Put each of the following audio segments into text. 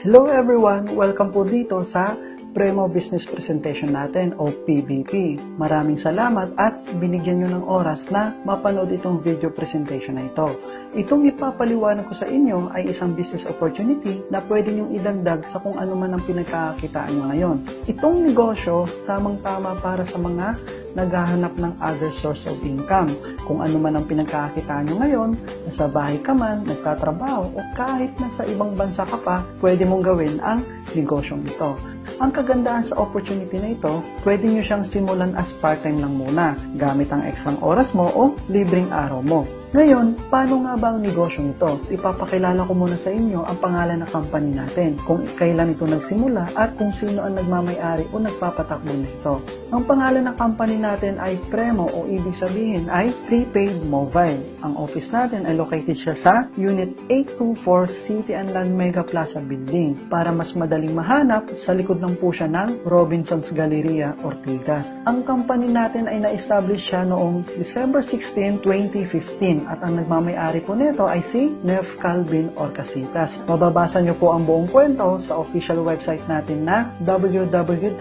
Hello everyone! Welcome po dito sa Premo Business Presentation natin o PBP. Maraming salamat at binigyan nyo ng oras na mapanood itong video presentation na ito. Itong ipapaliwanag ko sa inyo ay isang business opportunity na pwede nyong idagdag sa kung ano man ang pinagkakakitaan nyo ngayon. Itong negosyo, tamang-tama para sa mga naghahanap ng other source of income. Kung ano man ang pinagkakakitaan nyo ngayon, nasa bahay ka man, nagtatrabaho, o kahit nasa ibang bansa ka pa, pwede mong gawin ang negosyong ito. Ang kagandahan sa opportunity na ito, pwede nyo siyang simulan as part-time lang muna, gamit ang ekstrang oras mo o libreng araw mo. Ngayon, paano nga ba ang negosyo nito? Ipapakilala ko muna sa inyo ang pangalan ng company natin, kung kailan ito nagsimula at kung sino ang nagmamay-ari o nagpapatakbo nito. Ang pangalan ng company natin ay Premo o ibig sabihin ay Prepaid Mobile. Ang office natin ay located siya sa Unit 824 City and Land Mega Plaza Building. Para mas madaling mahanap, sa likod lang po siya ng Robinson's Galleria, Ortigas. Ang company natin ay na-establish siya noong December 16, 2015. At ang nagmamay-ari po nito ay si Nef Calvin Orcasitas. Mababasa niyo po ang buong kwento sa official website natin na www.premo.ph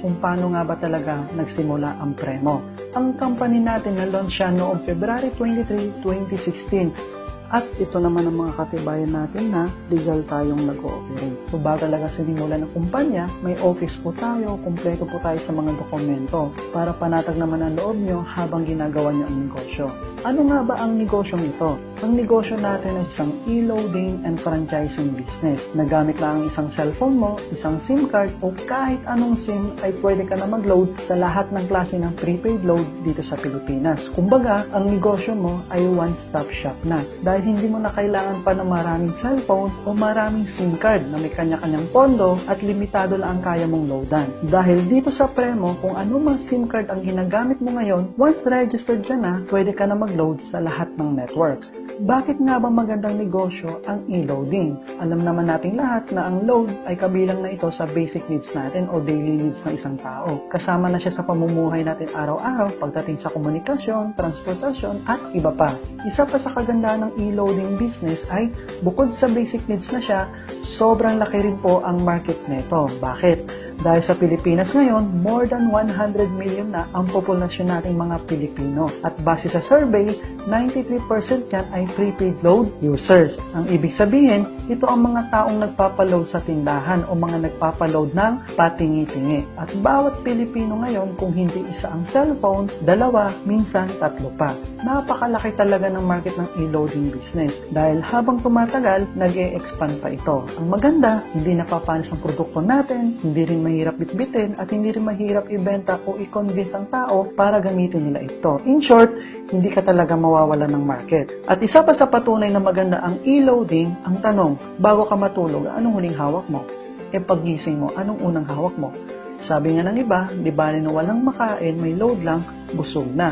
kung paano nga ba talaga nagsimula ang Premo. Ang company natin na-launch siya noong February 23, 2016. At ito naman ang mga katibayan natin na legal tayong nag-ooperate. So bago talaga sinimula ng kumpanya, may office po tayo, kumpleto po tayo sa mga dokumento para panatag naman ang loob nyo habang ginagawa nyo ang negosyo. Ano nga ba ang negosyong ito? Ang negosyo natin ay isang e-loading and franchising business. Nagamit lang ang isang cellphone mo, isang SIM card o kahit anong SIM ay pwede ka na mag-load sa lahat ng klase ng prepaid load dito sa Pilipinas. Kumbaga, ang negosyo mo ay one-stop shop na dahil hindi mo na kailangan pa ng maraming cellphone o maraming SIM card na may kanya-kanyang pondo at limitado lang ang kaya mong loadan. Dahil dito sa Premo, kung ano mang SIM card ang ginagamit mo ngayon, once registered ka na, pwede ka na mag-load sa lahat ng networks. Bakit nga ba magandang negosyo ang e-loading? Alam naman nating lahat na ang load ay kabilang na ito sa basic needs natin o daily needs ng isang tao. Kasama na siya sa pamumuhay natin araw-araw pagdating sa komunikasyon, transportasyon at iba pa. Isa pa sa kagandahan ng e-loading business ay bukod sa basic needs na siya, sobrang laki rin po ang market nito. Bakit? Dahil sa Pilipinas ngayon, more than 100 million na ang populasyon nating mga Pilipino. At base sa survey, 93% yan ay prepaid load users. Ang ibig sabihin, ito ang mga taong nagpapaload sa tindahan o mga nagpapaload ng patingi-tingi. At bawat Pilipino ngayon, kung hindi isa ang cellphone, dalawa, minsan tatlo pa. Napakalaki talaga ng market ng e-loading business. Dahil habang tumatagal, nag-e-expand pa ito. Ang maganda, hindi napapanis ang produkto natin, hindi rin mahirap bitbitin at hindi rin mahirap ibenta o i-convince ang tao para gamitin nila ito. In short, hindi ka talaga mawawala ng market. At isa pa sa patunay na maganda ang e-loading, ang tanong, bago ka matulog, anong huling hawak mo? E paggising mo, anong unang hawak mo? Sabi nga ng iba, di bali na walang makain, may load lang, busog na.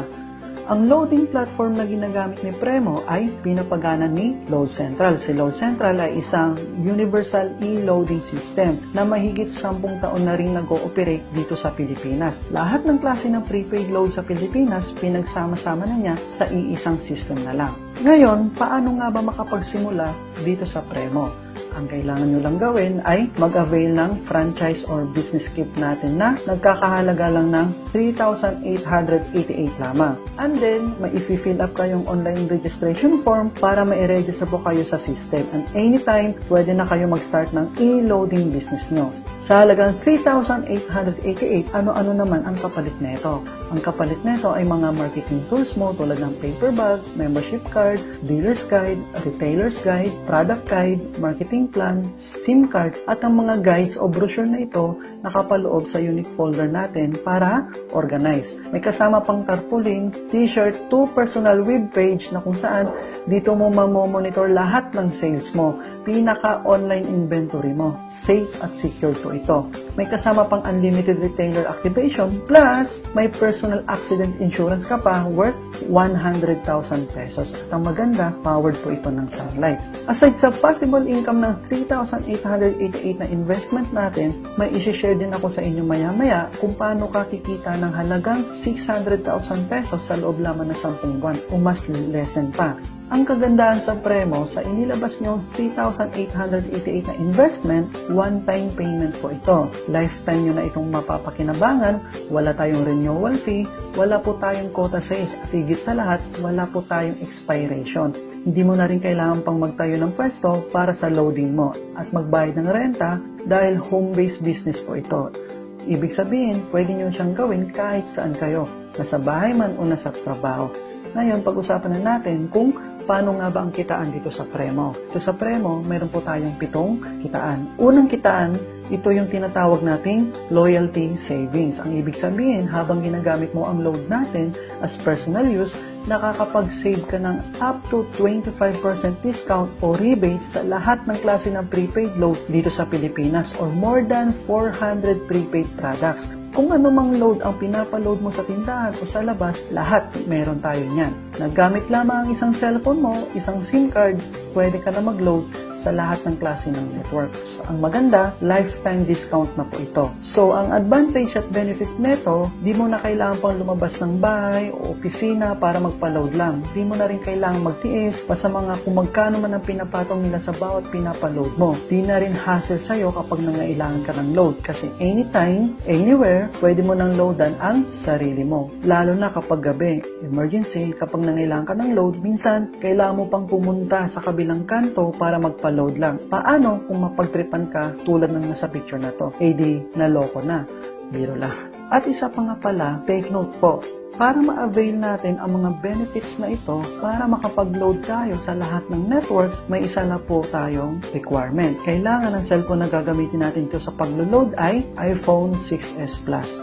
Ang loading platform na ginagamit ni Premo ay pinapagana ni Load Central. Si Load Central ay isang universal e-loading system na mahigit 10 taon na rin nag-ooperate dito sa Pilipinas. Lahat ng klase ng prepaid load sa Pilipinas, pinagsama-sama na niya sa iisang system na lang. Ngayon, paano nga ba makapagsimula dito sa Premo? Ang kailangan nyo lang gawin ay mag-avail ng franchise or business kit natin na nagkakahalaga lang ng 3,888 lamang. And then, mai-fill up kayong online registration form para ma-register po kayo sa system. And anytime, pwede na kayo mag-start ng e-loading business nyo. Sa halagang 3,888, ano-ano naman ang kapalit nito? Ang kapalit nito ay mga marketing tools mo tulad ng paper bag, membership card, dealer's guide, retailer's guide, product guide, marketing plan, SIM card, at ang mga guides o brochure na ito nakapaloob sa unique folder natin para organize. May kasama pang tarpaulin, t-shirt, 2 personal web page na kung saan dito mo mamomonitor lahat ng sales mo, pinaka-online inventory mo. Safe at secure to ito. May kasama pang unlimited retailer activation plus may personal accident insurance ka pa worth 100,000 pesos. At ang maganda, powered po ito ng sunlight. Aside sa possible income ng 3,888 na investment natin, may isi-share din ako sa inyo maya-maya kung paano ka kikita ng halagang 600,000 pesos sa loob lamang ng 10 buwan o mas lessen pa. Ang kagandahan sa Premo, sa inilabas nyo 3,888 na investment, one-time payment po ito. Lifetime nyo na itong mapapakinabangan, wala tayong renewal fee, wala po tayong quota sales, at higit sa lahat, wala po tayong expiration. Hindi mo na rin kailangan pang magtayo ng pwesto para sa loading mo at magbayad ng renta dahil home-based business po ito. Ibig sabihin, pwede nyo siyang gawin kahit saan kayo, nasa bahay man o nasa trabaho. Ngayon, pag-usapan na natin kung paano nga ba ang kitaan dito sa Premo. Ito sa Premo, mayroon po tayong 7 kitaan. Unang kitaan, ito yung tinatawag nating loyalty savings. Ang ibig sabihin, habang ginagamit mo ang load natin as personal use, nakakapag-save ka ng up to 25% discount o rebates sa lahat ng klase ng prepaid load dito sa Pilipinas or more than 400 prepaid products. Kung ano mang load ang pinapaload mo sa tindahan o sa labas, lahat meron tayo niyan. Nagamit lamang ang isang cellphone mo, isang SIM card, pwede ka na mag-load sa lahat ng klase ng networks. Ang maganda, lifetime discount na po ito. So, ang advantage at benefit nito, di mo na kailangan pang lumabas ng bahay o opisina para magpa-load lang. Di mo na rin kailangan magtiis pa sa mga kung magkano man ang pinapatong nila sa bawat pinapaload mo. Di na rin hassle sa'yo kapag nangailangan ka ng load kasi anytime, anywhere, pwede mo nang loadan ang sarili mo. Lalo na kapag gabi, emergency, kapag nangailangan ka ng load, minsan, kailangan mo pang pumunta sa kabilang kanto para magpa-load lang. Paano kung mapagtripan ka tulad ng nasa picture na to? Eh di, naloko na. Biro lang. At isa pa nga pala, take note po, para ma-avail natin ang mga benefits na ito, para makapag-load tayo sa lahat ng networks, may isa na po tayong requirement. Kailangan ng cellphone na gagamitin natin ito sa pag-load ay iPhone 6s Plus.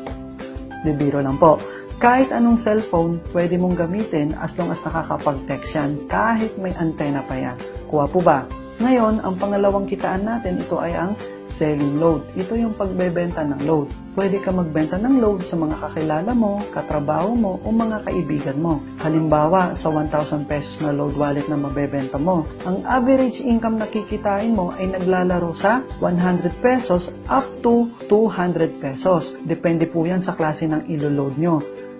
Bibiro lang po. Kahit anong cellphone, pwede mong gamitin as long as nakakapag-text yan, kahit may antena pa yan. Kuha po ba? Ngayon, ang pangalawang kitaan natin, ito ay ang selling load. Ito yung pagbebenta ng load. Pwede ka magbenta ng load sa mga kakilala mo, katrabaho mo, o mga kaibigan mo. Halimbawa, sa 1,000 pesos na load wallet na mabebenta mo, ang average income na kikitain mo ay naglalaro sa 100 pesos up to 200 pesos. Depende po yan sa klase ng ilo-load nyo.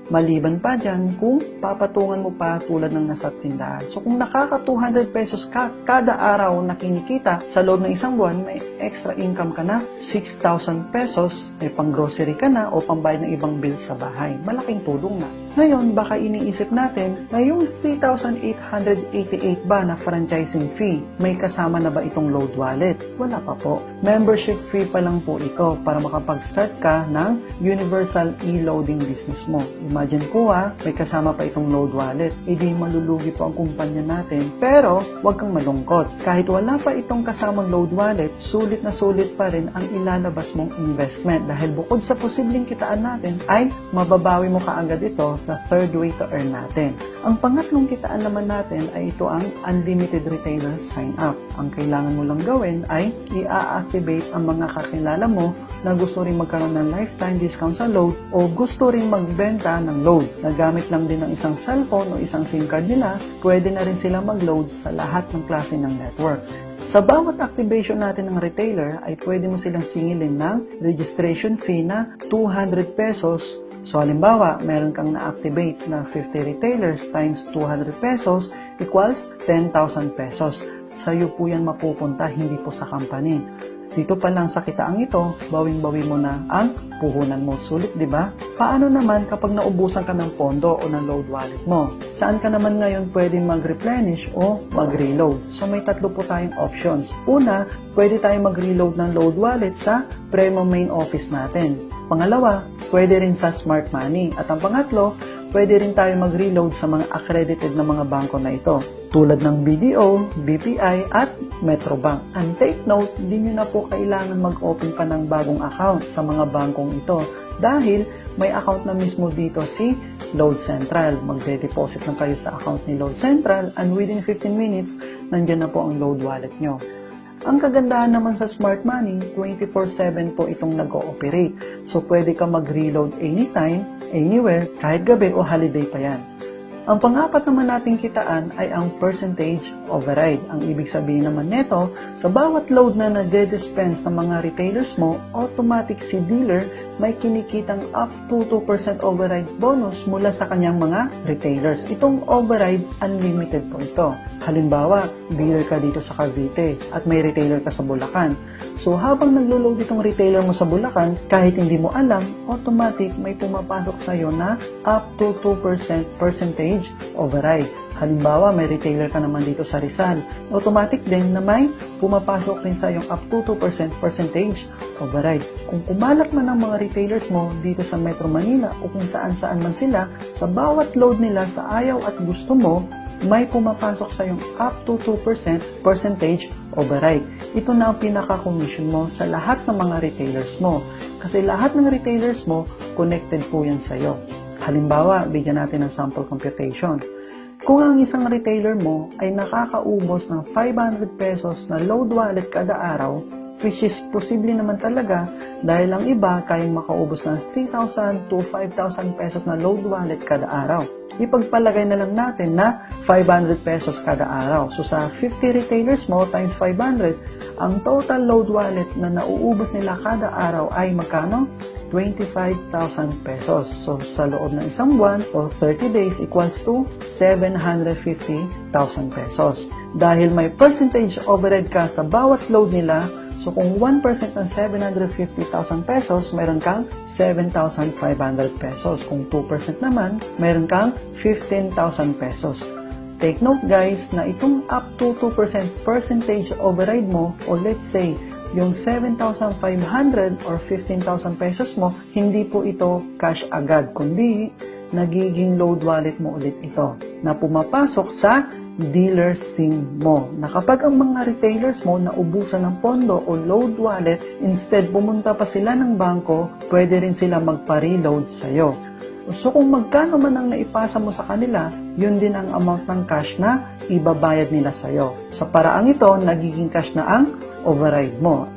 Maliban pa dyan kung papatungan mo pa tulad ng nasa tindahan. So kung nakaka 200 pesos ka kada araw na kinikita sa loob ng isang buwan, may extra income ka na 6,000 pesos, may pang grocery ka na o pambayad ng ibang bills sa bahay. Malaking tulong na. Ngayon, baka iniisip natin na yung 3,888 ba na franchising fee, may kasama na ba itong load wallet? Wala pa po. Membership fee pa lang po ito para makapag-start ka ng universal e-loading business mo. Imagine ko may kasama pa itong load wallet. Hindi malulugi po ang kumpanya natin. Pero, huwag kang malungkot. Kahit wala pa itong kasamang load wallet, sulit na sulit pa rin ang ilalabas mong investment. Dahil bukod sa posibleng kitaan natin, ay mababawi mo kaagad ito sa third way to earn natin. Ang pangatlong kitaan naman natin ay ito ang unlimited retailer sign up. Ang kailangan mo lang gawin ay i-activate ang mga kakilala mo na gusto rin magkaroon ng lifetime discount sa load o gusto rin magbenta ng load. Nagamit lang din ng isang cellphone o isang SIM card nila, pwede na rin sila mag-load sa lahat ng klase ng networks. Sa bawat activation natin ng retailer ay pwede mo silang singilin ng registration fee na 200 pesos. So halimbawa, meron kang na-activate na 50 retailers times 200 pesos equals 10,000 pesos. Sa'yo po yan mapupunta, hindi po sa company. Dito pa lang sa kitaang ito, bawing-bawi mo na ang puhunan mo. Sulit, di ba? Paano naman kapag naubusan ka ng pondo o ng load wallet mo? Saan ka naman ngayon pwedeng mag-replenish o mag-reload? So may tatlo po tayong options. Una, pwede tayong mag-reload ng load wallet sa Premo main office natin. Pangalawa, pwede rin sa Smart Money. At ang pangatlo, pwede rin tayo mag-reload sa mga accredited na mga bangko na ito, tulad ng BDO, BPI at Metrobank. And take note, di nyo na po kailangan mag-open pa ng bagong account sa mga bangkong ito dahil may account na mismo dito si Load Central. Magde-deposit lang kayo sa account ni Load Central and within 15 minutes, nandyan na po ang load wallet nyo. Ang kagandahan naman sa Smart Money, 24/7 po itong nag-ooperate. So, pwede ka mag-reload anytime, anywhere, kahit gabi o holiday pa yan. Ang pang-apat naman nating kitaan ay ang percentage override. Ang ibig sabihin naman nito, sa bawat load na nade-dispense ng mga retailers mo, automatic si dealer may kinikitang up to 2% override bonus mula sa kanyang mga retailers. Itong override, unlimited po ito. Halimbawa, dealer ka dito sa Cavite at may retailer ka sa Bulacan. So habang naglo-load itong retailer mo sa Bulacan, kahit hindi mo alam, automatic may pumapasok sa iyo na up to 2% percentage override. Halimbawa, may retailer ka naman dito sa Rizal. Automatic din na may pumapasok rin sa yung up to 2% percentage override. Kung kumalat man ang mga retailers mo dito sa Metro Manila o kung saan-saan man sila, sa bawat load nila sa ayaw at gusto mo, may pumapasok sa yung up to 2% percentage override. Ito na ang pinaka-commission mo sa lahat ng mga retailers mo. Kasi lahat ng retailers mo, connected po yan sa iyo. Halimbawa, bigyan natin ng sample computation. Kung ang isang retailer mo ay nakakaubos ng 500 pesos na load wallet kada araw, which is posible naman talaga dahil ang iba kayang makaubos ng 3,000 to 5,000 pesos na load wallet kada araw. Ipagpalagay na lang natin na 500 pesos kada araw. So sa 50 retailers mo times 500, ang total load wallet na nauubos nila kada araw ay magkano? 25,000 pesos. So, sa loob ng isang buwan o 30 days equals to 750,000 pesos. Dahil may percentage overhead ka sa bawat load nila, so kung 1% ng 750,000 pesos, meron kang 7,500 pesos. Kung 2% naman, meron kang 15,000 pesos. Take note guys na itong up to 2% percentage override mo, o let's say, yung 7,500 or 15,000 pesos mo, hindi po ito cash agad, kundi nagiging load wallet mo ulit ito na pumapasok sa dealer SIM mo. Na kapag ang mga retailers mo naubusan ng pondo o load wallet, instead pumunta pa sila ng bangko, pwede rin sila magpa-reload sa'yo. So kung magkano man ang naipasa mo sa kanila, yun din ang amount ng cash na ibabayad nila sa'yo. Sa paraang ito, nagiging cash na ang override mo.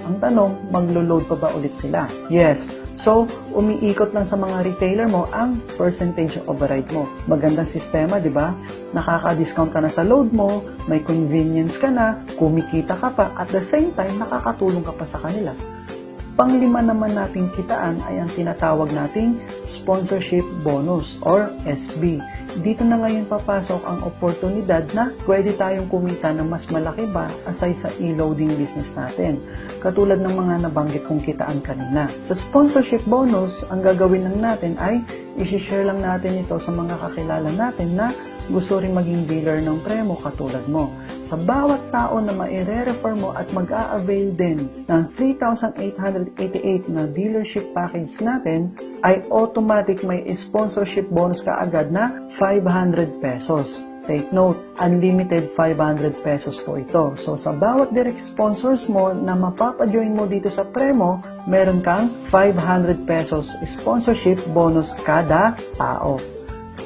Ang tanong, maglo-load pa ba ulit sila? Yes. So, umiikot lang sa mga retailer mo ang percentage override mo. Magandang sistema, di ba? Nakaka-discount ka na sa load mo, may convenience ka na, kumikita ka pa, at the same time, nakakatulong ka pa sa kanila. Panglima naman nating kitaan ay ang tinatawag nating sponsorship bonus or SB. Dito na ngayon papasok ang oportunidad na pwede tayong kumita ng mas malaki ba aside sa e-loading business natin. Katulad ng mga nabanggit kong kitaan kanina. Sa sponsorship bonus, ang gagawin lang natin ay i-share lang natin ito sa mga kakilala natin na gusto rin maging dealer ng premo katulad mo. Sa bawat tao na maire-refer mo at mag-a-avail din ng 3,888 na dealership package natin, ay automatic may sponsorship bonus ka agad na 500 pesos. Take note, unlimited 500 pesos po ito. So sa bawat direct sponsors mo na mapapajoin mo dito sa Premo, meron kang 500 pesos sponsorship bonus kada tao.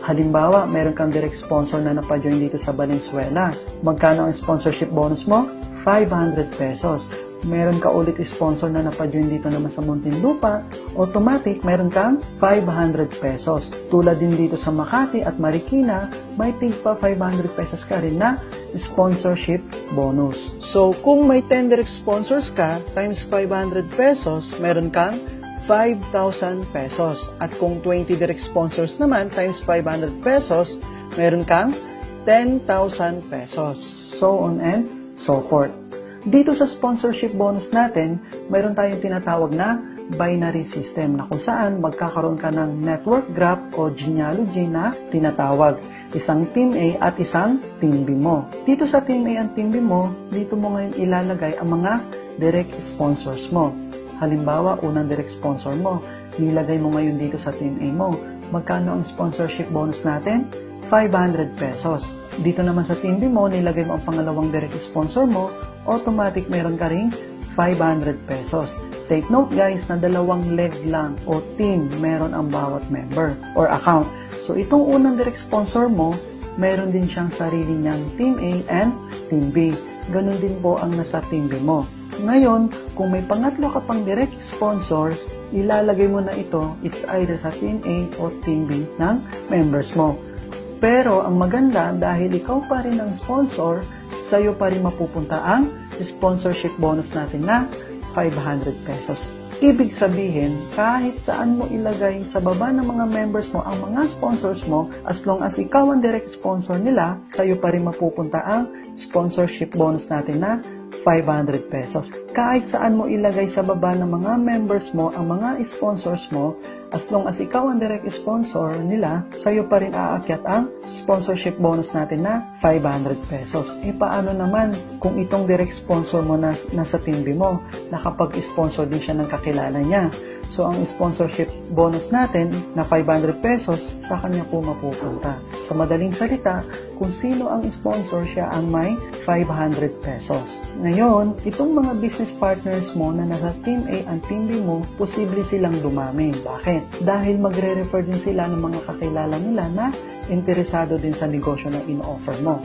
Halimbawa, meron kang direct sponsor na napajoin dito sa Valenzuela. Magkano ang sponsorship bonus mo? 500 pesos. Meron ka ulit sponsor na napajoin dito naman sa Muntinlupa, automatic meron kang 500 pesos. Tulad din dito sa Makati at Marikina, may tigpa 500 pesos ka rin na sponsorship bonus. So, kung may 10 direct sponsors ka, times 500 pesos, meron kang 5,000 pesos. At kung 20 direct sponsors naman, times 500 pesos, meron kang 10,000 pesos. So on and so forth. Dito sa sponsorship bonus natin, mayroon tayong tinatawag na binary system na kung saan magkakaroon ka ng network graph o genealogy na tinatawag. Isang Team A at isang Team B mo. Dito sa Team A and Team B mo, dito mo ngayon ilalagay ang mga direct sponsors mo. Halimbawa, unang direct sponsor mo, nilagay mo ngayon dito sa Team A mo. Magkano ang sponsorship bonus natin? 500 pesos. Dito naman sa Team B mo, nilagay mo ang pangalawang direct sponsor mo, automatic meron ka ring 500 pesos. Take note guys na dalawang leg lang o team meron ang bawat member or account. So itong unang direct sponsor mo, meron din siyang sarili niyang Team A and Team B. Ganun din po ang nasa Team B mo. Ngayon, kung may pangatlo ka pang direct sponsors, ilalagay mo na ito, it's either sa Team A o Team B ng members mo. Pero ang maganda, dahil ikaw pa rin ang sponsor, sa'yo pa rin mapupunta ang sponsorship bonus natin na 500 pesos. Ibig sabihin, kahit saan mo ilagay sa baba ng mga members mo ang mga sponsors mo, as long as ikaw ang direct sponsor nila, sa'yo pa rin mapupunta ang sponsorship bonus natin na 500 pesos. Kahit saan mo ilagay sa baba ng mga members mo ang mga sponsors mo, as long as ikaw ang direct sponsor nila, sa'yo pa rin aakyat ang sponsorship bonus natin na 500 pesos. Paano naman kung itong direct sponsor mo na nasa TeamB mo, nakapag-sponsor din siya ng kakilala niya? So, ang sponsorship bonus natin na 500 pesos, sa kanya po mapupunta. Sa madaling salita, kung sino ang sponsor, siya ang may 500 pesos. Ngayon, itong mga business partners mo na nasa Team A and Team B mo, posible silang dumami. Bakit? Dahil magre-refer din sila ng mga kakilala nila na interesado din sa negosyo na in-offer mo.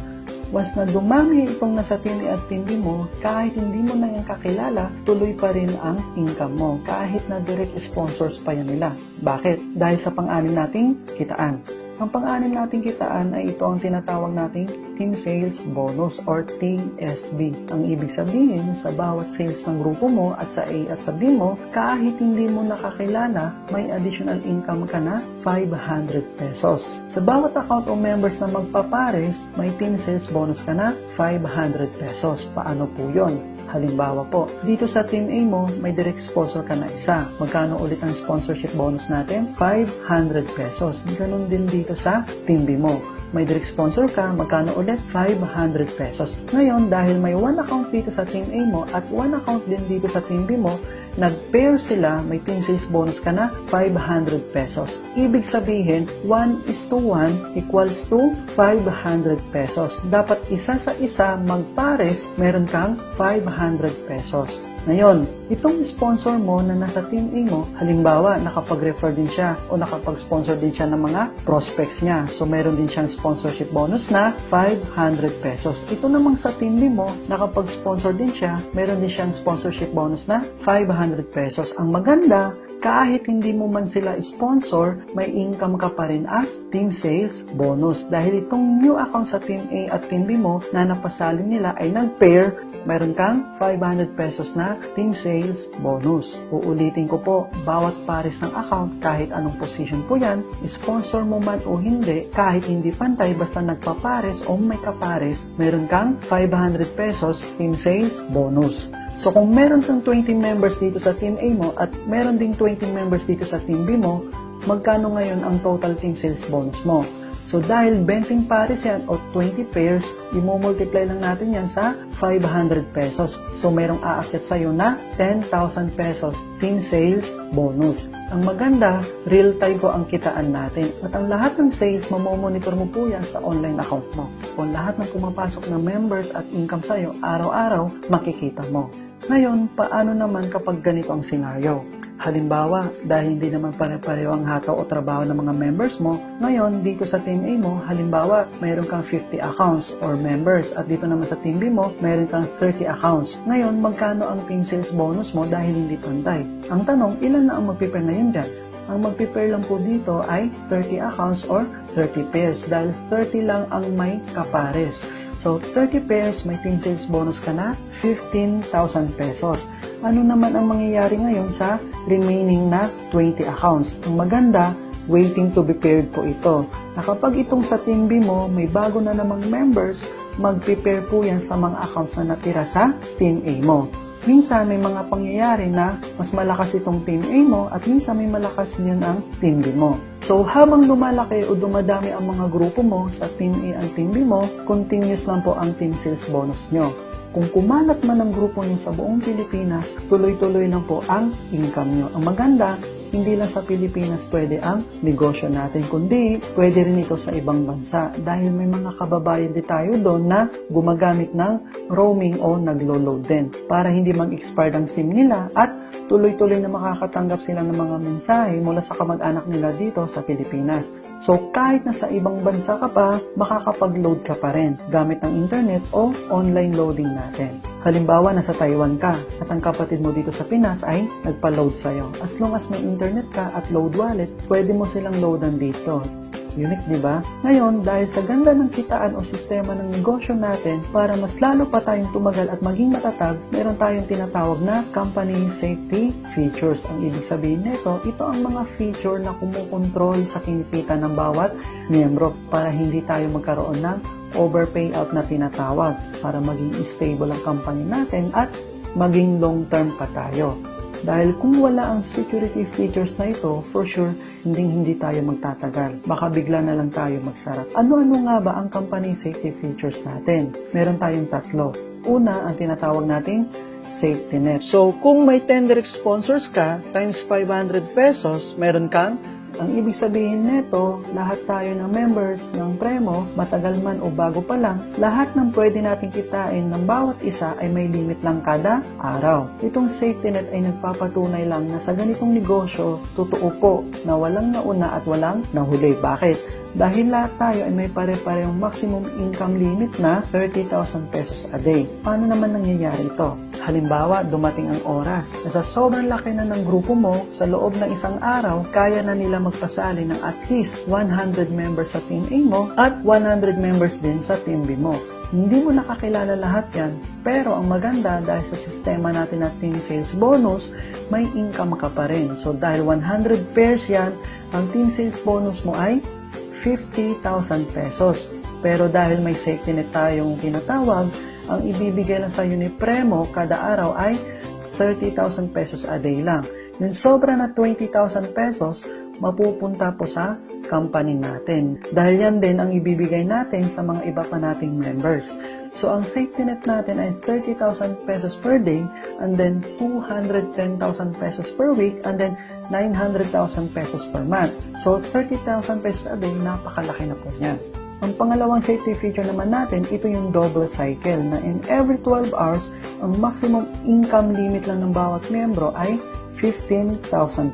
Once na dumami itong nasa Team A at Team B mo, kahit hindi mo na yan kakilala, tuloy pa rin ang income mo, kahit na direct sponsors pa yan nila. Bakit? Dahil sa pang-anim nating kitaan. Ang pang-anim nating kitaan ay ito ang tinatawag nating Team Sales Bonus or Team SB. Ang ibig sabihin, sa bawat sales ng grupo mo at sa A at sa B mo, kahit hindi mo nakakilala, may additional income ka na 500 pesos. Sa bawat account o members na magpapares, may Team Sales Bonus ka na 500 pesos. Paano po yon? Halimbawa po, dito sa Team A mo, may direct sponsor ka na isa. Magkano ulit ang sponsorship bonus natin? 500 pesos. Ganon din dito sa Team B mo. May direct sponsor ka, magkano ulit? 500 pesos. Ngayon, dahil may one account dito sa Team A mo at one account din dito sa Team B mo, nag-pair sila, may team sales bonus ka na 500 pesos. Ibig sabihin, 1:1 equals to 500 pesos. Dapat isa sa isa magpares, meron kang 500 pesos. Ngayon, itong sponsor mo na nasa Team A mo, halimbawa, nakapag-refer din siya o nakapag-sponsor din siya ng mga prospects niya. So, meron din siyang sponsorship bonus na 500 pesos. Ito namang sa Team B mo, nakapag-sponsor din siya, meron din siyang sponsorship bonus na 500 pesos. Ang maganda, kahit hindi mo man sila sponsor, may income ka pa rin as team sales bonus. Dahil itong new account sa Team A at Team B mo na napasalin nila ay nag-pair, mayroon kang 500 pesos na team sales bonus. Uulitin ko po, bawat pares ng account, kahit anong position po yan, sponsor mo man o hindi, kahit hindi pantay, basta nagpapares o may kapares, mayroon kang 500 pesos team sales bonus. So kung meron kang 20 members dito sa Team A mo at meron ding 20 members dito sa Team B mo, magkano ngayon ang total team sales bonus mo? So dahil 20 pares yan o 20 pairs, i-multiply lang natin yan sa 500 pesos. So merong aakyat sa'yo na 10,000 pesos team sales bonus. Ang maganda, real time po ang kitaan natin. At ang lahat ng sales, mamomonitor mo po yan sa online account mo. Kung lahat ng pumapasok na members at income sa'yo, araw-araw, makikita mo. Ngayon, paano naman kapag ganito ang senaryo? Halimbawa, dahil hindi naman pare-pareho ang hataw o trabaho ng mga members mo, ngayon dito sa Team A mo, halimbawa, mayroon kang 50 accounts or members at dito naman sa Team B mo, mayroon kang 30 accounts. Ngayon, magkano ang team sales bonus mo dahil hindi pantay? Ang tanong, ilan na ang magpipair na yun dyan? Ang magpipair lang po dito ay 30 accounts or 30 pairs dahil 30 lang ang may kapares. So, 30 pairs, may team sales bonus ka na 15,000 pesos. Ano naman ang mangyayari ngayon sa remaining na 20 accounts? Ang maganda, waiting to be paired po ito. Na kapag itong sa Team B mo, may bago na namang members, mag-prepare po yan sa mga accounts na natira sa Team A mo. Minsan may mga pangyayari na mas malakas itong Team A mo at minsan may malakas din ang Team B mo. So habang lumalaki o dumadami ang mga grupo mo sa Team A at Team B mo, continuous lang po ang team sales bonus nyo. Kung kumalat man ang grupo nyo sa buong Pilipinas, tuloy-tuloy lang po ang income nyo. Ang maganda, hindi lang sa Pilipinas pwede ang negosyo natin, kundi pwede rin ito sa ibang bansa dahil may mga kababayan din tayo doon na gumagamit ng roaming o naglo-load din para hindi mag-expire ang SIM nila at tuloy-tuloy na makakatanggap sila ng mga mensahe mula sa kamag-anak nila dito sa Pilipinas. So kahit nasa ibang bansa ka pa, makakapag-load ka pa rin gamit ng internet o online loading natin. Halimbawa, nasa Taiwan ka at ang kapatid mo dito sa Pinas ay nagpa-load sa'yo. As long as may internet ka at load wallet, pwede mo silang loadan dito. Unique, di ba? Ngayon, dahil sa ganda ng kitaan o sistema ng negosyo natin, para mas lalo pa tayong tumagal at maging matatag, meron tayong tinatawag na company safety features. Ang ibig sabihin nito, ito ang mga feature na kumukontrol sa kinikita ng bawat miyembro para hindi tayo magkaroon ng overpayout na tinatawag, para maging stable ang company natin at maging long-term pa tayo. Dahil kung wala ang security features na ito, for sure, hindi tayo magtatagal. Baka bigla na lang tayo magsarap. Ano-ano nga ba ang company safety features natin? Meron tayong tatlo. Una, ang tinatawag nating safety net. So, kung may 10 direct sponsors ka, times 500 pesos, meron kang, ang ibig sabihin nito, lahat tayo ng members ng Premo, matagal man o bago pa lang, lahat ng pwede nating kitain ng bawat isa ay may limit lang kada araw. Itong safety net ay nagpapatunay lang na sa ganitong negosyo, totoo po na walang nauna at walang nahuli. Bakit? Dahil lahat tayo ay may pare-parehong maximum income limit na 30,000 pesos a day. Paano naman nangyayari ito? Halimbawa, dumating ang oras na sa sobrang laki na ng grupo mo, sa loob ng isang araw, kaya na nila magpasali ng at least 100 members sa Team A mo at 100 members din sa Team B mo. Hindi mo nakakilala lahat yan, pero ang maganda dahil sa sistema natin na team sales bonus, may income ka pa rin. So dahil 100 pairs yan, ang team sales bonus mo ay 50,000 pesos. Pero dahil may safety net tayong tinatawag, ang ibibigay lang sa iyo ni Premo kada araw ay 30,000 pesos a day lang. Yung sobra na 20,000 pesos, mapupunta po sa company natin. Dahil yan din ang ibibigay natin sa mga iba pa nating members. So, ang safety net natin ay 30,000 pesos per day, and then 210,000 pesos per week, and then 900,000 pesos per month. So, 30,000 pesos a day, napakalaki na po niyan. Ang pangalawang safety feature naman natin, ito yung double cycle na in every 12 hours, ang maximum income limit lang ng bawat miyembro ay 15,000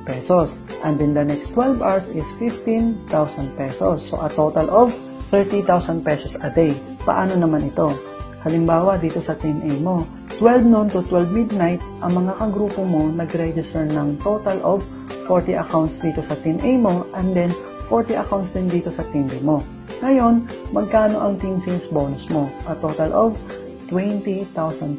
pesos. And then the next 12 hours is 15,000 pesos. So a total of 30,000 pesos a day. Paano naman ito? Halimbawa dito sa Team A mo, 12 noon to 12 midnight, ang mga kagrupo mo nag-register ng total of 40 accounts dito sa Team A mo, and then 40 accounts din dito sa Team B mo. Ngayon, magkano ang team sales bonus mo? A total of 20,000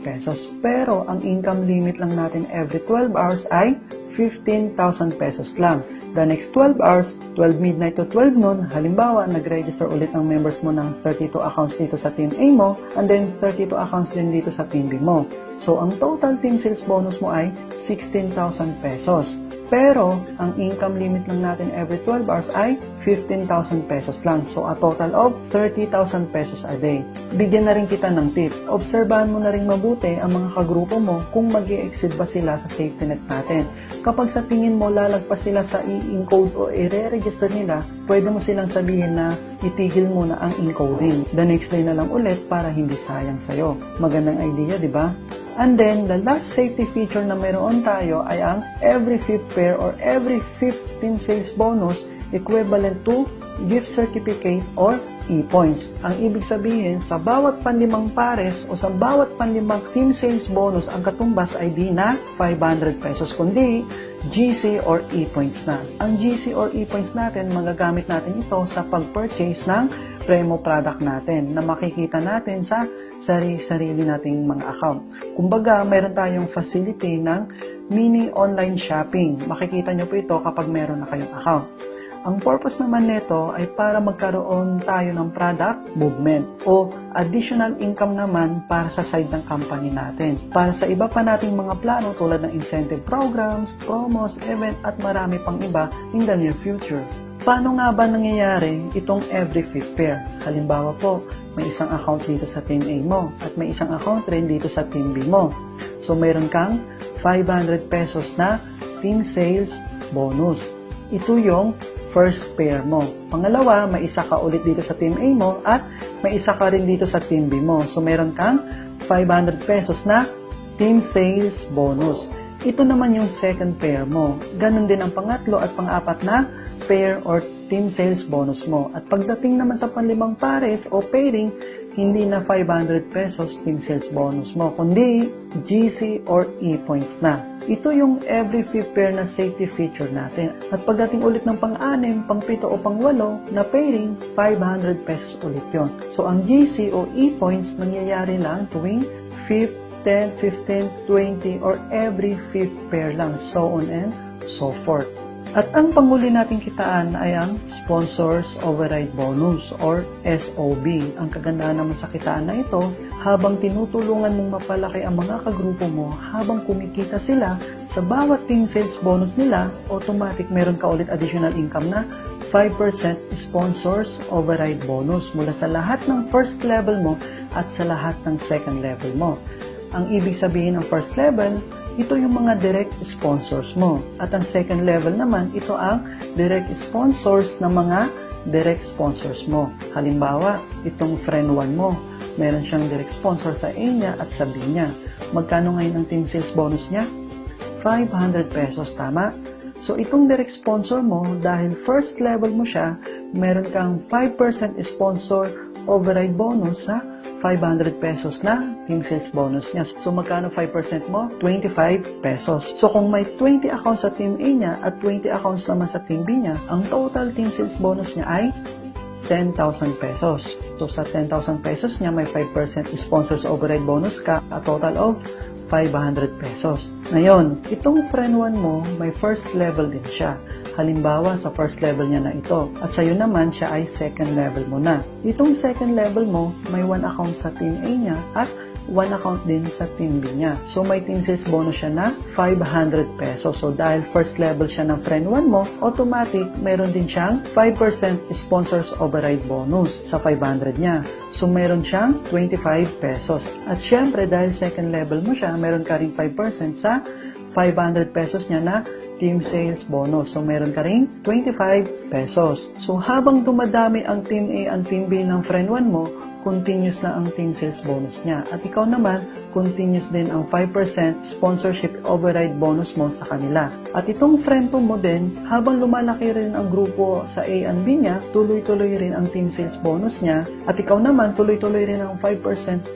pesos. Pero ang income limit lang natin every 12 hours ay 15,000 pesos lang. The next 12 hours, 12 midnight to 12 noon, halimbawa, nag-register ulit ang members mo ng 32 accounts dito sa Team A mo, and then 32 accounts din dito sa Team B mo. So, ang total team sales bonus mo ay 16,000 pesos. Pero, ang income limit lang natin every 12 hours ay 15,000 pesos lang. So, a total of 30,000 pesos a day. Bigyan na rin kita ng tip. Obserbahan mo na rin mabuti ang mga kagrupo mo kung mag-i-exceed ba sila sa safety net natin. Kapag sa tingin mo lalagpas sila sa i-encode o i-re-register nila, pwede mo silang sabihin na itigil muna ang encoding. The next day na lang ulit para hindi sayang sa'yo. Magandang idea, di ba? And then, the last safety feature na meron tayo ay ang every 5th pair or every 5th team sales bonus equivalent to gift certificate or e-points. Ang ibig sabihin, sa bawat panlimang pares o sa bawat panlimang team sales bonus, ang katumbas ay di na 500 pesos, kundi GC or e-points na. Ang GC or e-points natin, magagamit natin ito sa pag-purchase ng Premo product natin na makikita natin sa sarili nating mga account. Kumbaga, meron tayong facility ng mini online shopping. Makikita nyo po ito kapag meron na kayong account. Ang purpose naman nito ay para magkaroon tayo ng product movement o additional income naman para sa side ng company natin. Para sa iba pa nating mga plano tulad ng incentive programs, promos, event at marami pang iba in the near future. Paano nga ba nangyayari itong every 5th pair? Halimbawa po, may isang account dito sa Team A mo at may isang account rin dito sa Team B mo. So, mayroon kang 500 pesos na team sales bonus. Ito yung first pair mo. Pangalawa, may isa ka ulit dito sa Team A mo at may isa ka rin dito sa Team B mo. So, meron kang 500 pesos na team sales bonus. Ito naman yung second pair mo. Ganon din ang pangatlo at pang-apat na pair or team sales bonus mo. At pagdating naman sa panlimang pares o pairing, hindi na 500 pesos team sales bonus mo, kundi GC or e-points na. Ito yung every 5th pair na safety feature natin. At pagdating ulit ng pang-6, pang-7 o pang-8 na pairing, 500 pesos ulit yon. So ang GC o e-points nangyayari lang tuwing 5th, 10, 15, 20, or every 5th pair lang, so on and so forth. At ang panghuli nating kitaan ay ang Sponsors Override Bonus or SOB. Ang kagandahan naman sa kitaan na ito, habang tinutulungan mong mapalaki ang mga kagrupo mo, habang kumikita sila sa bawat team sales bonus nila, automatic meron ka ulit additional income na 5% Sponsors Override Bonus mula sa lahat ng first level mo at sa lahat ng second level mo. Ang ibig sabihin ng first level, ito yung mga direct sponsors mo. At ang second level naman, ito ang direct sponsors ng mga direct sponsors mo. Halimbawa, itong friend 1 mo, meron siyang direct sponsor sa A niya at sa B niya. Magkano ngayon ang team sales bonus niya? 500 pesos, tama? So, itong direct sponsor mo, dahil first level mo siya, meron kang 5% sponsor override bonus sa 500 pesos na team sales bonus niya. So, magkano 5% mo? 25 pesos. So, kung may 20 accounts sa team A niya at 20 accounts naman sa team B niya, ang total team sales bonus niya ay 10,000 pesos. So, sa 10,000 pesos niya, may 5% sponsors override bonus ka, a total of 500 pesos. Ngayon, itong friend 1 mo, may first level din siya. Halimbawa, sa first level niya na ito. At sa'yo naman, siya ay second level mo na. Itong second level mo, may 1 account sa team A niya at 1 account din sa team B niya. So, may team sales bonus siya na 500 pesos. So, dahil first level siya ng friend 1 mo, automatic, meron din siyang 5% sponsors override bonus sa 500 niya. So, meron siyang 25 pesos. At syempre, dahil second level mo siya, meron ka rin 5% sa 500 pesos niya na team sales bonus. So, meron ka rin 25 pesos. So, habang dumadami ang team A at team B ng friend 1 mo, continuous na ang team sales bonus niya. At ikaw naman, continuous din ang 5% sponsorship override bonus mo sa kanila. At itong friend mo din, habang lumalaki rin ang grupo sa A and B niya, tuloy-tuloy rin ang team sales bonus niya. At ikaw naman, tuloy-tuloy rin ang 5%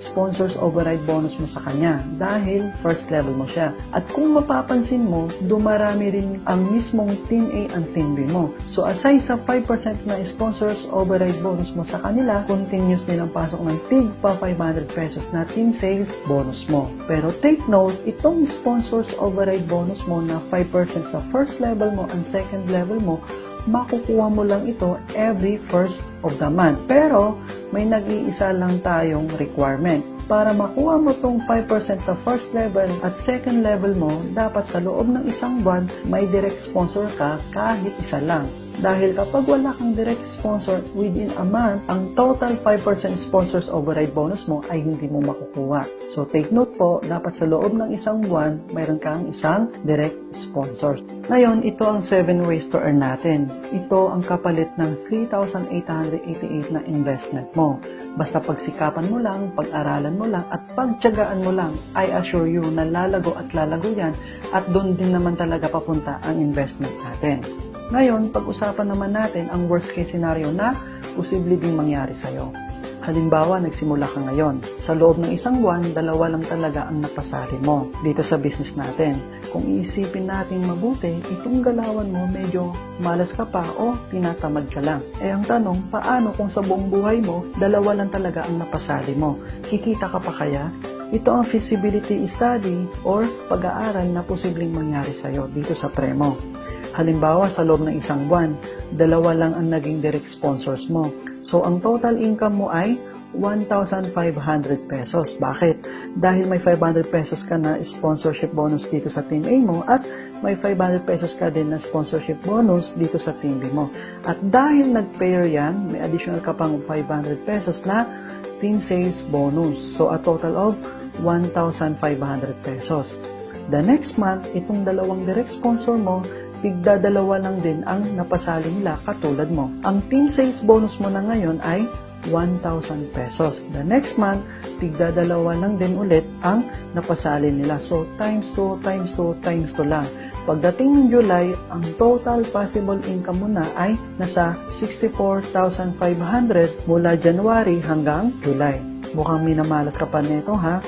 sponsors override bonus mo sa kanya dahil first level mo siya. At kung mapapansin mo, dumarami rin ang mismong team A and team B mo. So aside sa 5% na sponsors override bonus mo sa kanila, continuous din ang pasok ng tig pa 500 pesos na team sales bonus mo. Pero take note, itong sponsors override bonus mo na 5% sa first level mo and second level mo, makukuha mo lang ito every first of the month. Pero may nag-iisa lang tayong requirement. Para makuha mo tong 5% sa first level at second level mo, dapat sa loob ng isang buwan, may direct sponsor ka kahit isa lang. Dahil kapag wala kang direct sponsor within a month, ang total 5% sponsors override bonus mo ay hindi mo makukuha. So take note po, dapat sa loob ng isang buwan, mayroon kang isang direct sponsor. Ngayon, ito ang 7 ways to earn natin. Ito ang kapalit ng 3,888 na investment mo. Basta pagsikapan mo lang, pag-aralan mo lang, at pagtiyagaan mo lang, I assure you na lalago at lalago yan at doon din naman talaga papunta ang investment natin. Ngayon, pag-usapan naman natin ang worst case scenario na posible ding mangyari sa'yo. Halimbawa, nagsimula ka ngayon. Sa loob ng isang buwan, 2 lang talaga ang napasari mo dito sa business natin. Kung iisipin natin mabuti, itong galawan mo medyo malas ka pa o tinatamad ka lang. Eh ang tanong, paano kung sa buong buhay mo, 2 lang talaga ang napasari mo? Kikita ka pa kaya? Ito ang feasibility study or pag-aaral na posibleng mangyari sa'yo dito sa Premo. Halimbawa, sa loob ng isang buwan, 2 lang ang naging direct sponsors mo. So, ang total income mo ay 1,500 pesos. Bakit? Dahil may 500 pesos ka na sponsorship bonus dito sa Team A mo at may 500 pesos ka din na sponsorship bonus dito sa Team B mo. At dahil nag-pair yan, may additional ka pang 500 pesos na team sales bonus. So, a total of 1,500 pesos. The next month, itong 2 direct sponsor mo, tigda 2 lang din ang napasali nila katulad mo. Ang team sales bonus mo na ngayon ay 1,000 pesos. The next month, tigdadalawa lang din ulit ang napasali nila. So, times 2, times 2, times 2 lang. Pagdating ng July, ang total possible income mo na ay nasa 64,500 mula January hanggang July. Mukhang minamalas ka pa nito, ha?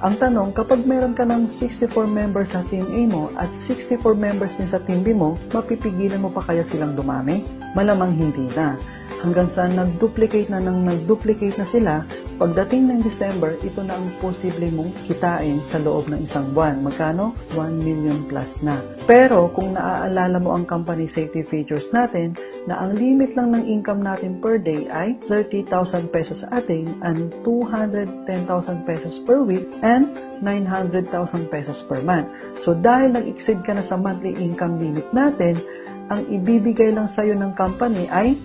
Ang tanong, kapag meron ka ng 64 members sa Team A mo at 64 members din sa Team B mo, mapipigilan mo pa kaya silang dumami? Malamang hindi na. Hanggang sa nag-duplicate na sila, pagdating ng December, ito na ang posible mong kitain sa loob ng isang buwan. Magkano? 1 million plus na. Pero kung naaalala mo ang company safety features natin, na ang limit lang ng income natin per day ay 30,000 pesos sa atin and 210,000 pesos per week and 900,000 pesos per month. So dahil nag-exceed ka na sa monthly income limit natin, ang ibibigay lang sa'yo ng company ay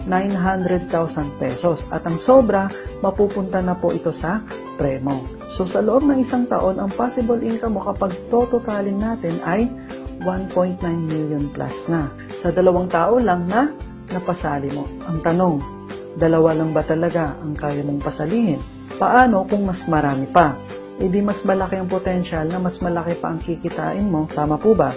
900,000 pesos at ang sobra mapupunta na po ito sa premo. So sa loob ng isang taon, ang possible income mo kapag totalin natin ay 1.9 million plus na. Sa 2 tao lang na napasali mo. Ang tanong, 2 lang ba talaga ang kaya mong pasalihin? Paano kung mas marami pa? E di mas malaki ang potential na mas malaki pa ang kikitain mo, tama po ba?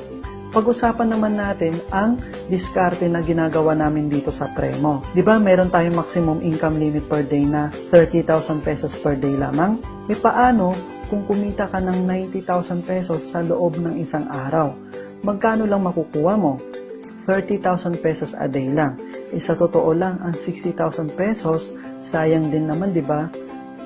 Pag-usapan naman natin ang diskarte na ginagawa namin dito sa Premo. Di ba meron tayong maximum income limit per day na 30,000 pesos per day lamang? E paano kung kumita ka ng 90,000 pesos sa loob ng isang araw? Magkano lang makukuha mo? 30,000 pesos a day lang. E sa totoo lang, ang 60,000 pesos, sayang din naman, di ba?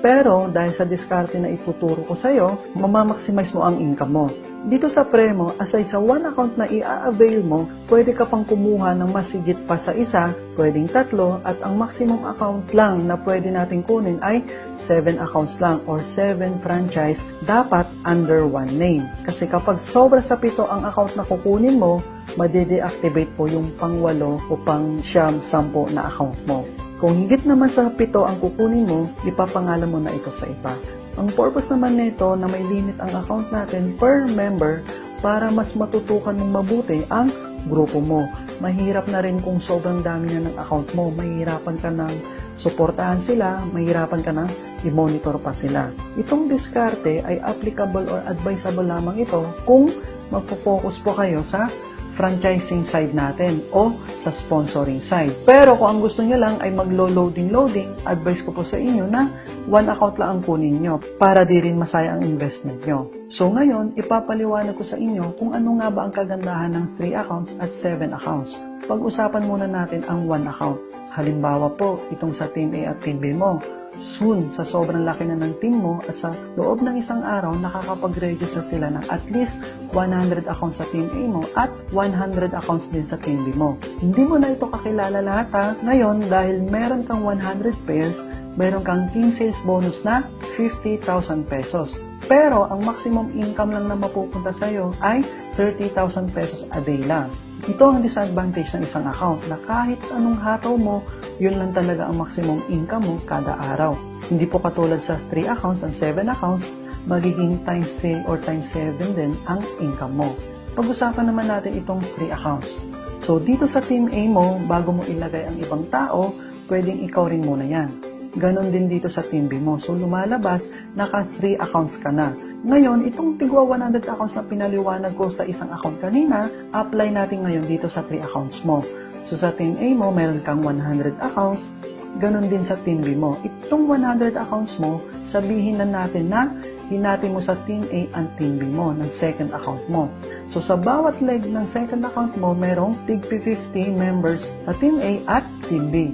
Pero dahil sa diskarte na ituturo ko sa'yo, mamamaximize mo ang income mo. Dito sa Premo, aside sa one account na i-avail mo, pwede ka pang kumuha ng mas higit pa sa isa, pwedeng 3, at ang maximum account lang na pwede natin kunin ay 7 accounts lang or 7 franchise, dapat under one name. Kasi kapag sobra sa 7 ang account na kukunin mo, made-deactivate po yung pang-8 o pang-10 na account mo. Kung higit naman sa 7 ang kukunin mo, ipapangalan mo na ito sa iba. Ang purpose naman nito na may limit ang account natin per member para mas matutukan mong mabuti ang grupo mo. Mahirap na rin kung sobrang dami na ng account mo. Mahirapan ka ng suportahan sila, mahirapan ka ng i-monitor pa sila. Itong diskarte ay applicable or advisable lamang ito kung magpo-focus po kayo sa franchising side natin o sa sponsoring side. Pero kung ang gusto nyo lang ay maglo-loading, advice ko po sa inyo na one account lang ang kunin nyo para di rin masaya ang investment nyo. So ngayon, ipapaliwanag ko sa inyo kung ano nga ba ang kagandahan ng 3 accounts at 7 accounts. Pag-usapan muna natin ang one account. Halimbawa po, itong sa Team A at Team B mo. Soon, sa sobrang laki na ng team mo at sa loob ng isang araw, nakakapag-register sila ng at least 100 accounts sa Team A mo at 100 accounts din sa Team B mo. Hindi mo na ito kakilala lahat ha. Ngayon, dahil meron kang 100 pairs, meron kang team sales bonus na 50,000 pesos. Pero, ang maximum income lang na mapupunta sa'yo ay 30,000 pesos a day lang. Ito ang disadvantage ng isang account na kahit anong hataw mo, yun lang talaga ang maximum income mo kada araw. Hindi po katulad sa 3 accounts and 7 accounts, magiging times 3 or times 7 din ang income mo. Pag-usapan naman natin itong 3 accounts. So dito sa Team A mo, bago mo ilagay ang ibang tao, pwedeng ikaw rin muna yan. Ganon din dito sa Team B mo. So lumalabas, naka 3 accounts ka na. Ngayon, itong tigwa 100 accounts na pinaliwanag ko sa isang account kanina, apply natin ngayon dito sa 3 accounts mo. So sa Team A mo, meron kang 100 accounts, ganon din sa Team B mo. Itong 100 accounts mo, sabihin na natin na hinati mo sa Team A and Team B mo ng second account mo. So sa bawat leg ng second account mo, merong tig 50 members sa Team A at Team B.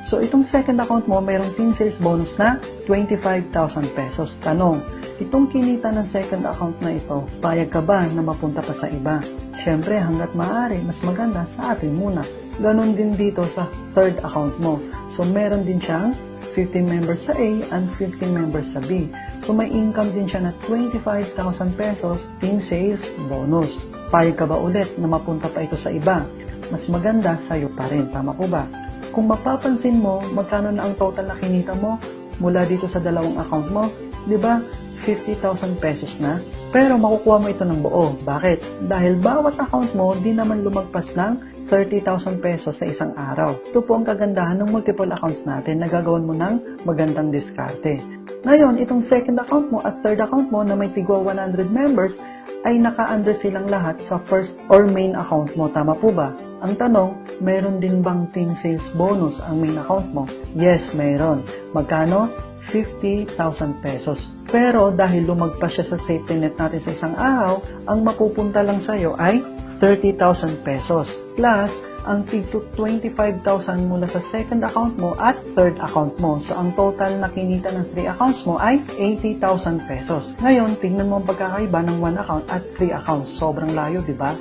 So itong second account mo, mayroong team sales bonus na 25,000 pesos. Tanong, itong kinita ng second account na ito, payag ka ba na mapunta pa sa iba? Siyempre, hanggat maaari, mas maganda sa atin muna. Ganon din dito sa third account mo. So meron din siyang 15 members sa A and 15 members sa B. So may income din siya na 25,000 pesos team sales bonus. Payag ka ba ulit na mapunta pa ito sa iba? Mas maganda sa'yo pa rin, tama po ba? Kung mapapansin mo, magkano na ang total na kinita mo mula dito sa dalawang account mo, di ba? 50,000 pesos na. Pero makukuha mo ito ng buo. Bakit? Dahil bawat account mo di naman lumagpas ng 30,000 pesos sa isang araw. Ito po ang kagandahan ng multiple accounts natin na gagawin mo ng magandang diskarte. Ngayon, itong second account mo at third account mo na may tigwa 100 members ay naka-under silang lahat sa first or main account mo. Tama po ba? Ang tanong, meron din bang team sales bonus ang main account mo? Yes, meron. Magkano? 50,000 pesos. Pero dahil lumagpas siya sa safety net natin sa isang araw, ang mapupunta lang sa'yo ay 30,000 pesos. Plus, ang tigto 25,000 mula sa second account mo at third account mo. So, ang total na kinita ng 3 accounts mo ay 80,000 pesos. Ngayon, tingnan mo ang pagkakaiba ng 1 account at 3 accounts. Sobrang layo, di ba?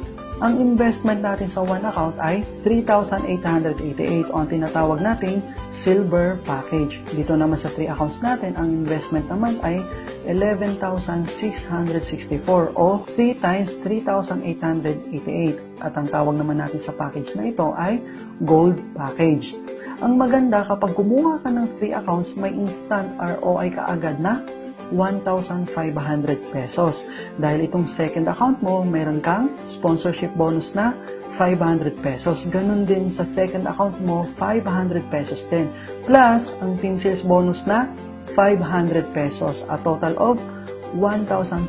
Ang investment natin sa 1 account ay 3,888 o ang tinatawag nating silver package. Dito naman sa 3 accounts natin, ang investment naman ay 11,664 o 3 times 3,888. At ang tawag naman natin sa package na ito ay gold package. Ang maganda kapag kumuha ka ng 3 accounts, may instant ROI ka agad na 1,500 pesos. Dahil itong second account mo, meron kang sponsorship bonus na 500 pesos. Ganon din sa second account mo, 500 pesos din. Plus, ang team sales bonus na 500 pesos. A total of 1,500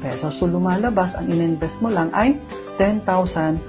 pesos. So, lumalabas, ang ininvest mo lang ay 10,164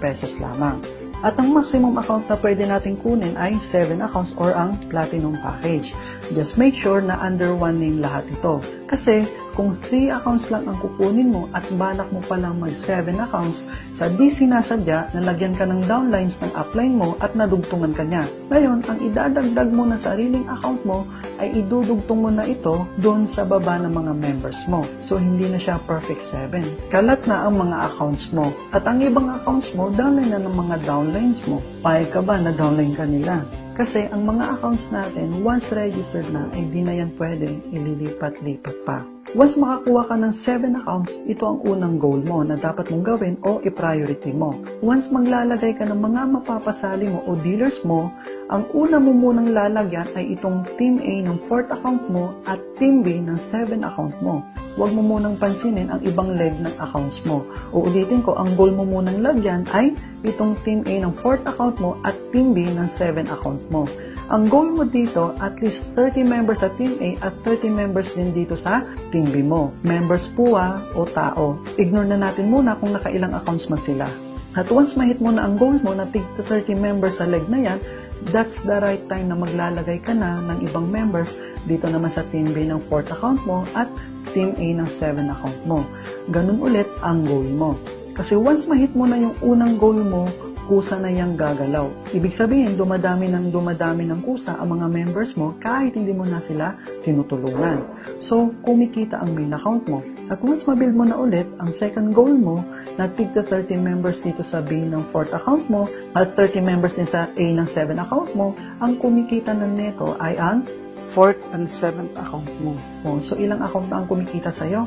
pesos lamang. At ang maximum account na pwede natin kunin ay 7 accounts or ang platinum package. Just make sure na under one name lahat ito. Kasi kung 3 accounts lang ang kukunin mo at balak mo palang mag 7 accounts, sa di sinasadya, nalagyan ka ng downlines ng upline mo at nadugtungan ka niya. Ngayon, ang idadagdag mo na sariling account mo ay idudugtong mo na ito doon sa baba ng mga members mo. So, hindi na siya perfect 7. Kalat na ang mga accounts mo. At ang ibang accounts mo, downline na ng mga downlines mo. Payag ka ba na downline ka nila? Kasi ang mga accounts natin, once registered na, ay di na yan pwede ililipat-lipat pa. Once makakuha ka ng 7 accounts, ito ang unang goal mo na dapat mong gawin o i-priority mo. Once maglalagay ka ng mga mapapasali mo o dealers mo, ang una mo munang lalagyan ay itong Team A ng 4th account mo at Team B ng 7 account mo. Huwag mo munang pansinin ang ibang leg ng accounts mo. Uulitin ko, ang goal mo munang lagyan ay itong Team A ng 4th account mo at Team B ng 7 account mo. Ang goal mo dito, at least 30 members sa Team A at 30 members din dito sa Team B mo. Members po o tao. Ignore na natin muna kung nakailang accounts man sila. At once ma-hit mo na ang goal mo na tig 30 members sa leg na yan, that's the right time na maglalagay ka na ng ibang members dito naman sa Team B ng 4th account mo at Team A ng 7 account mo. Ganun ulit ang goal mo. Kasi once ma-hit mo na yung unang goal mo, kusa na yang gagalaw. Ibig sabihin, dumadami ng kusa ang mga members mo kahit hindi mo na sila tinutulungan. So, kumikita ang main account mo. At once mabuild mo na ulit ang second goal mo na tigta 30 members dito sa B ng 4th account mo at 30 members din sa A ng 7 account mo, ang kumikita na neto ay ang 4th and 7th account mo. So, ilang account na ang kumikita sa'yo?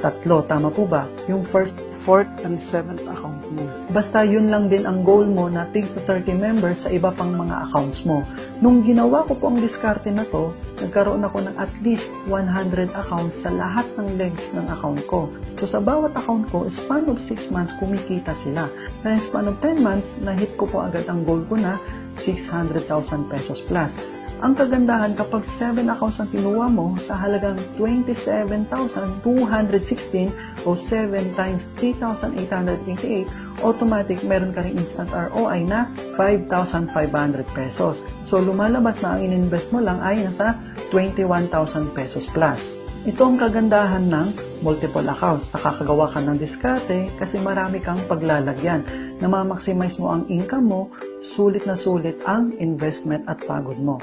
3. Tama po ba? Yung first, 4th, and 7th account mo. Basta yun lang din ang goal mo na tig 30 members sa iba pang mga accounts mo. Nung ginawa ko po ang diskarte na to, nagkaroon ako ng at least 100 accounts sa lahat ng legs ng account ko. So sa bawat account ko, span of 6 months, kumikita sila. Dahil span of 10 months, na-hit ko po agad ang goal ko na 600,000 pesos plus. Ang kagandahan kapag 7 accounts ang kinuha mo sa halagang 27,216 o 7 times 3,888, automatic meron ka rin instant ROI na 5,500 pesos. So lumalabas na ang ininvest mo lang ay nasa 21,000 pesos plus. Ito ang kagandahan ng multiple accounts. Nakakagawa ka ng diskarte kasi marami kang paglalagyan. Namamaximize mo ang income mo, sulit na sulit ang investment at pagod mo.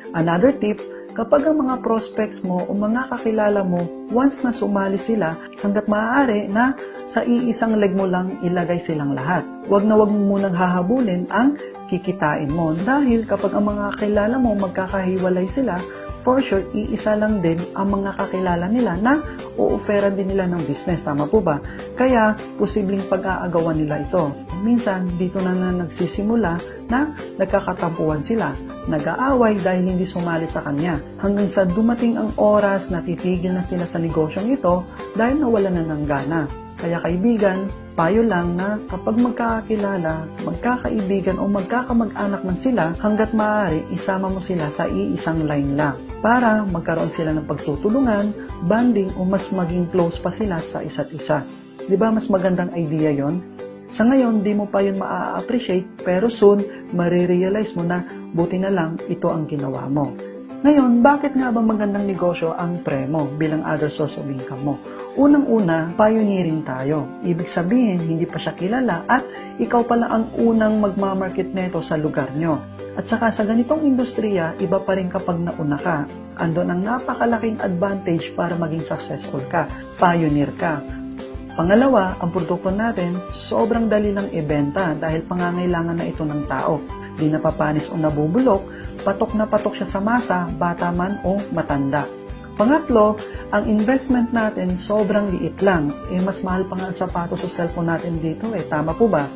Another tip, kapag ang mga prospects mo o mga kakilala mo, once na sumali sila, hanggat maaari na sa iisang leg mo lang ilagay silang lahat. Huwag mo munang hahabulin ang kikitain mo dahil kapag ang mga kakilala mo magkakahiwalay sila, for sure, iisa lang din ang mga kakilala nila na o-offeran din nila ng business. Tama po ba? Kaya, posibleng pag-aagawan nila ito. Minsan, dito na nagsisimula na nagkakatampuan sila. Nag-aaway dahil hindi sumali sa kanya. Hanggang sa dumating ang oras na titigil na sila sa negosyong ito dahil nawala na ng gana. Kaya kaibigan, Payo lang na kapag magkakakilala, magkakaibigan o magkakamag-anak man sila, hanggat maaari isama mo sila sa iisang line lang para magkaroon sila ng pagtutulungan, bonding o mas maging close pa sila sa isa't isa. Di ba mas magandang idea yon? Sa ngayon, di mo pa yun maa-appreciate pero soon, marirealize mo na buti na lang ito ang ginawa mo. Ngayon, bakit nga ba magandang negosyo ang Premo bilang other source of income mo? Unang-una, pioneering tayo. Ibig sabihin, hindi pa siya kilala at ikaw pala ang unang magmamarket neto sa lugar nyo. At saka sa ganitong industriya, iba pa rin kapag nauna ka. Andon ang napakalaking advantage para maging successful ka. Pioneer ka. Pangalawa, ang produkto natin, sobrang dali lang ibenta dahil pangangailangan na ito ng tao. Di napapanis o nabubulok, patok na patok siya sa masa, bata man o matanda. Pangatlo, ang investment natin sobrang liit lang. Mas mahal pa nga ang sapatos o cellphone natin dito tama po ba?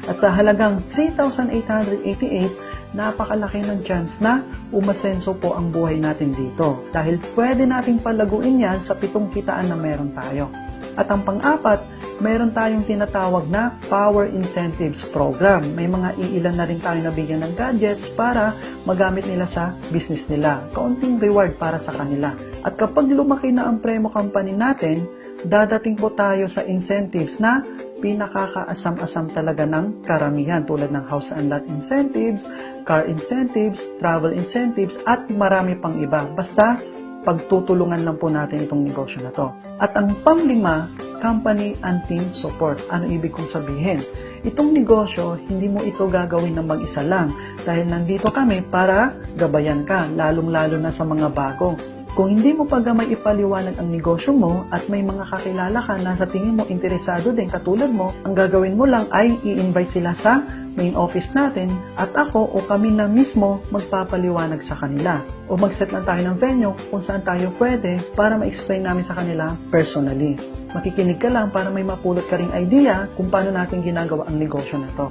At sa halagang 3,888, napakalaki ng chance na umasenso po ang buhay natin dito. Dahil pwede nating palaguin yan sa 7 kitaan na meron tayo. At ang pang-apat, meron tayong tinatawag na Power Incentives Program. May mga iilan na rin tayo nabigyan ng gadgets para magamit nila sa business nila. Kaunting reward para sa kanila. At kapag lumaki na ang Premo Company natin, dadating po tayo sa incentives na pinakakaasam-asam talaga ng karamihan tulad ng house and lot incentives, car incentives, travel incentives, at marami pang iba. Basta, pagtutulungan lang po natin itong negosyo na to. At ang panglima, company and team support. Ano ibig kong sabihin? Itong negosyo, hindi mo ito gagawin ng mag-isa lang dahil nandito kami para gabayan ka, lalong-lalo na sa mga bago. Kung hindi mo pa gamay ipaliwanag ang negosyo mo at may mga kakilala ka na sa tingin mo interesado din katulad mo, ang gagawin mo lang ay i-invite sila sa main office natin at ako o kami na mismo magpapaliwanag sa kanila. O mag-set lang tayo ng venue kung saan tayo pwede para ma-explain namin sa kanila personally. Makikinig ka lang para may mapulot ka ring idea kung paano natin ginagawa ang negosyo na to.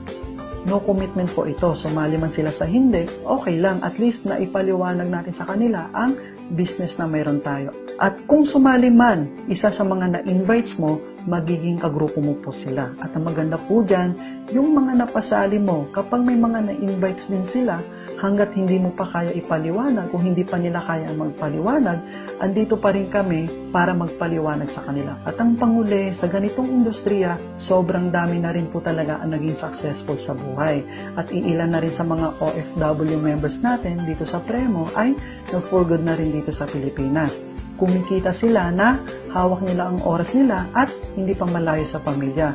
No commitment po ito. Sumali man sila sa hindi, okay lang. At least na ipaliwanag natin sa kanila ang business na mayroon tayo. At kung sumali man, isa sa mga na-invites mo, magiging kagrupo mo po sila. At ang maganda po dyan, yung mga napasali mo, kapag may mga na-invites din sila, hanggat hindi mo pa kaya ipaliwanag, kung hindi pa nila kaya magpaliwanag, andito pa rin kami para magpaliwanag sa kanila. At ang panguli, sa ganitong industriya, sobrang dami na rin po talaga ang naging successful sa buhay. At iilan na rin sa mga OFW members natin dito sa Premo ay nag-for good na rin dito sa Pilipinas. Kumikita sila na hawak nila ang oras nila at hindi pa malayo sa pamilya.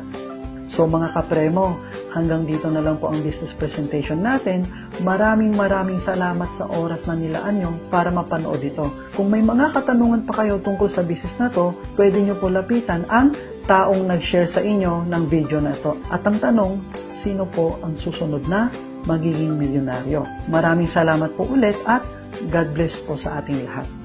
So mga kapremo, hanggang dito na lang po ang business presentation natin. Maraming salamat sa oras na nilaan nyo para mapanood ito. Kung may mga katanungan pa kayo tungkol sa business na to, pwede nyo po lapitan ang taong nag-share sa inyo ng video na ito. At ang tanong, sino po ang susunod na magiging milyonaryo? Maraming salamat po ulit at God bless po sa ating lahat.